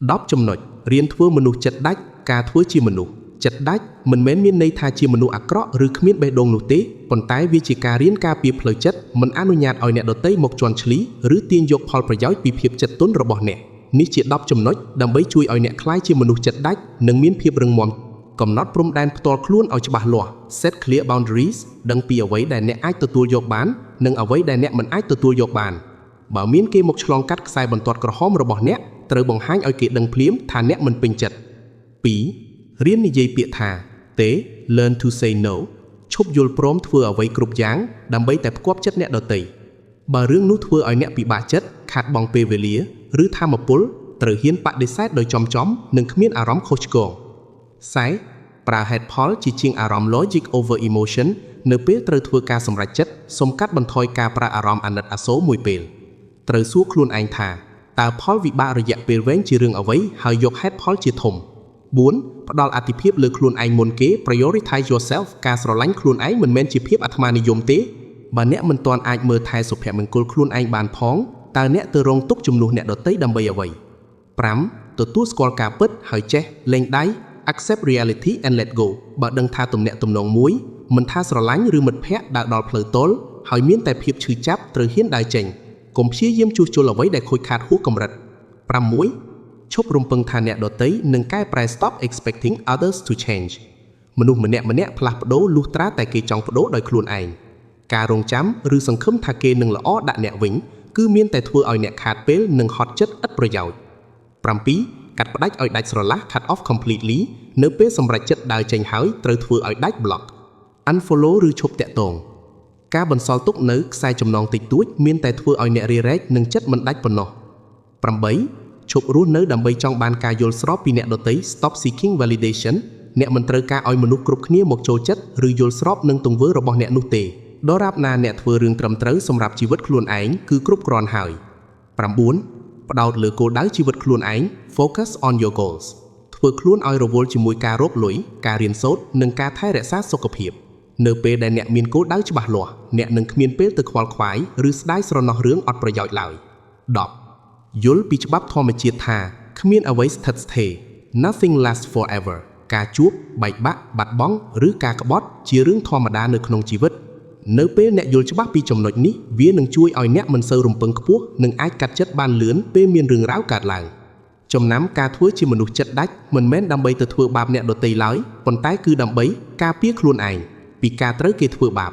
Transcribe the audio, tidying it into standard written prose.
10 ចំណុចរៀនធ្វើមនុស្សចិត្តដាច់ការធ្វើជាមនុស្សចិត្តដាច់មិនមែនមានន័យថាជាមនុស្សអាក្រក់ឬគ្មានបេះដូងនោះទេប៉ុន្តែវាជាការរៀនការពារផ្លូវចិត្តមិនអនុញ្ញាតឲ្យអ្នកដទៃមកជន់ឈ្លីឬទាញយកផលប្រយោជន៍ពីភាពចិត្តទន់របស់អ្នកនេះជា10ចំណុចដើម្បីជួយឲ្យអ្នកក្លាយជាមនុស្សចិត្តដាច់និងមានភាពរឹងមាំកំណត់ព្រំដែនផ្ទាល់ខ្លួនឲ្យច្បាស់លាស់ set clear boundaries ដឹងពីអ្វីដែលអ្នកអាចទទួលយកបាននិងអ្វីដែលអ្នកមិនអាចទទួលយកបានបើមានគេមកឆ្លងកាត់ខ្សែបន្ទាត់ក្រហមរបស់អ្នកត្រូវបង្ហាញឲ្យគេដឹងភ្លាមថាអ្នកមិនពេញចិត្ត 2. រៀននិយាយពាក្យថាទេ learn to say no ឈប់យល់ព្រមធ្វើអ្វីគ្រប់យ៉ាងដើម្បីតែផ្គាប់ចិត្តអ្នកដទៃបើរឿងនោះធ្វើឲ្យអ្នកពិបាកចិត្តខាតបង់ពេលវេលាឬថាមពលត្រូវហ៊ានបដិសេធដោយចំនិងគ្មានអារម្មណ៍ខុសឆ្គង 4. ប្រើហេតុផលជាជាងអារម្មណ៍ logic over emotion នៅពេលត្រូវធ្វើការសម្រេចចិត្តសូមកាត់បន្ថយការប្រើអារម្មណ៍អាណិតអាសូរមួយពេលត្រូវសួរខ្លួនឯងថាតើផលវិបាករយៈពេលវែងជារឿងអ្វីហើយយកហេតុផលជាធំ 4. ផ្ដល់អាទិភាពលើខ្លួនឯងមុនគេ prioritize yourself ការស្រឡាញ់ខ្លួនឯងមិនមែនជាភាពអាត្មានិយមទេបើអ្នកមិនទាន់អាចមើលថែសុភមង្គលខ្លួនឯងបានផងតើអ្នកទៅរងទុក្ខជំនួសអ្នកដទៃដើម្បីអ្វី 5. ទទួលស្គាល់ការពិតហើយចេះលែងដៃ accept reality and let go បើដឹងថាទំនាក់ទំនងមួយមិនថាស្រឡាញ់ឬមិត្តភ័ក្តិដើរដល់ផ្លូវទល់ហើយមានតែភាពឈឺចាប់ត្រូវហ៊ានដើរចេញកុំព្យាយាមជួសជុលអ្វីដែលខូចខាតហួសកម្រិត 6. ឈប់រំពឹងថាអ្នកដទៃនឹងកែប្រែ stop expecting others to change មនុស្សម្នាក់ផ្លាស់ប្ដូរលុះត្រាតែគេចង់ប្ដូរដោយខ្លួនឯងការរងចាំឬសង្ឃឹមថាគេនឹងល្អដាក់អ្នកវិញគឺមានតែធ្វើឲ្យអ្នកខាតពេលនិងហត់ចិត្តឥតប្រយោជន៍ 7. កាត់ផ្ដាច់ឲ្យដាច់ស្រឡះ cut off completely នៅពេលសម្រេចចិត្តដើរចេញហើយត្រូវធ្វើឲ្យដាច់ block unfollow ឬឈប់តាក់ទងការបន្សល់ទុកនៅខ្សែចំណងតិចតួចមានតែធ្វើឲ្យអ្នករារែកនិងចិត្តមិនដាច់ប៉ុណ្ណោះ 8. ឈប់រស់នៅដើម្បីចង់បានការយល់ស្របពីអ្នកដទៃ stop seeking validation អ្នកមិនត្រូវការឲ្យមនុស្សគ្រប់គ្នាមកចូលចិត្តឬយល់ស្របនឹងទង្វើរបស់អ្នកនោះទេដរាបណាអ្នកធ្វើរឿងត្រឹមត្រូវសម្រាប់ជីវិតខ្លួនឯងគឺគ្រប់គ្រាន់ហើយ 9. ផ្ដោតលើគោលដៅជីវិតខ្លួនឯង focus on your goals ធ្វើខ្លួនឲ្យរវល់ជាមួយការរកលុយការរៀនសូត្រនិងការថែរក្សាសុខភាពនៅពេលដែលអ្នកមានគោលដៅច្បាស់លាស់អ្នកនឹងគ្មានពេលទៅខ្វល់ខ្វាយឬស្ដាយស្រណោះរឿងអត់ប្រយោជន៍ឡើយ 10. យល់ពីច្បាប់ធម្មជាតិថាគ្មានអ្វីស្ថិតស្ថេរ Nothing lasts forever ការជួបបែកបាក់បាត់បង់ឬការក្បត់ជារឿងធម្មតានៅក្នុងជីវិតនៅពេលអ្នកយល់ច្បាស់ពីចំណុចនេះវានឹងជួយឲ្យអ្នកមិនសូវរំពឹងខ្ពស់និងអាចកាត់ចិត្តបានលឿនពេលមានរឿងរ៉ាវកើតឡើងចំណាំការធ្វើជាមនុស្សចិត្តដាច់មិនមែនដើម្បីទៅធ្វើបាបអ្នកដទៃឡើយប៉ុន្តែគឺដើម្បីការពារខ្លួនឯងពីការត្រូវគេធ្វើបាប